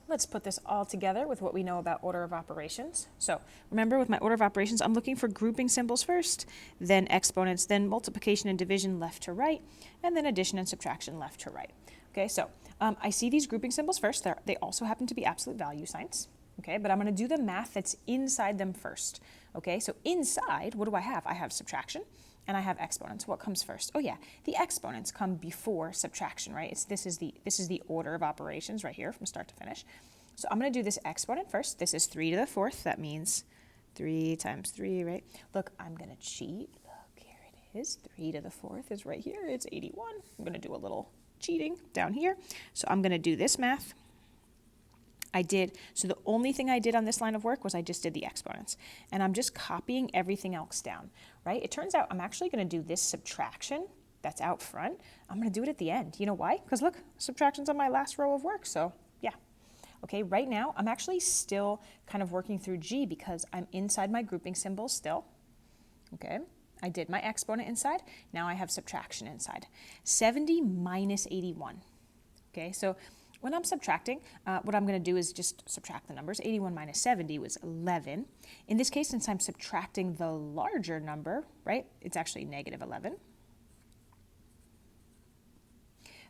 let's put this all together with what we know about order of operations. So remember, with my order of operations, I'm looking for grouping symbols first, then exponents, then multiplication and division left to right, and then addition and subtraction left to right. Okay, so I see these grouping symbols first. They also happen to be absolute value signs. Okay, but I'm going to do the math that's inside them first. Okay, so inside, what do I have? I have subtraction and I have exponents. What comes first? Oh yeah, the exponents come before subtraction, right? This is the order of operations right here from start to finish. So I'm going to do this exponent first. This is 3 to the 4th. That means 3 times 3, right? Look, I'm going to cheat. Look, here it is. 3 to the 4th is right here. It's 81. I'm going to do a little cheating down here. So I'm going to do this math. So the only thing I did on this line of work was I just did the exponents. And I'm just copying everything else down, right? It turns out I'm actually going to do this subtraction that's out front. I'm going to do it at the end. You know why? Because look, subtraction's on my last row of work, so yeah. Okay, right now I'm actually still kind of working through G because I'm inside my grouping symbol still. Okay, I did my exponent inside. Now I have subtraction inside. 70 minus 81. Okay, so when I'm subtracting, what I'm going to do is just subtract the numbers. 81 minus 70 was 11. In this case, since I'm subtracting the larger number, right, it's actually negative 11.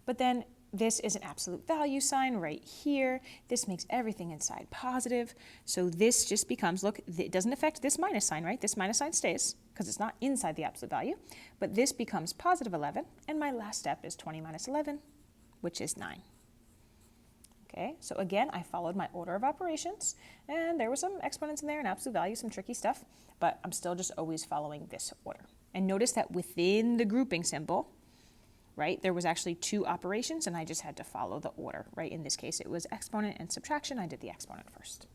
But then this is an absolute value sign right here. This makes everything inside positive. So this just becomes, look, it doesn't affect this minus sign, right? This minus sign stays because it's not inside the absolute value. But this becomes positive 11. And my last step is 20 minus 11, which is 9. Okay, so again, I followed my order of operations, and there were some exponents in there and absolute values, some tricky stuff, but I'm still just always following this order. And notice that within the grouping symbol, right, there was actually 2 operations, and I just had to follow the order, right? In this case, it was exponent and subtraction. I did the exponent first.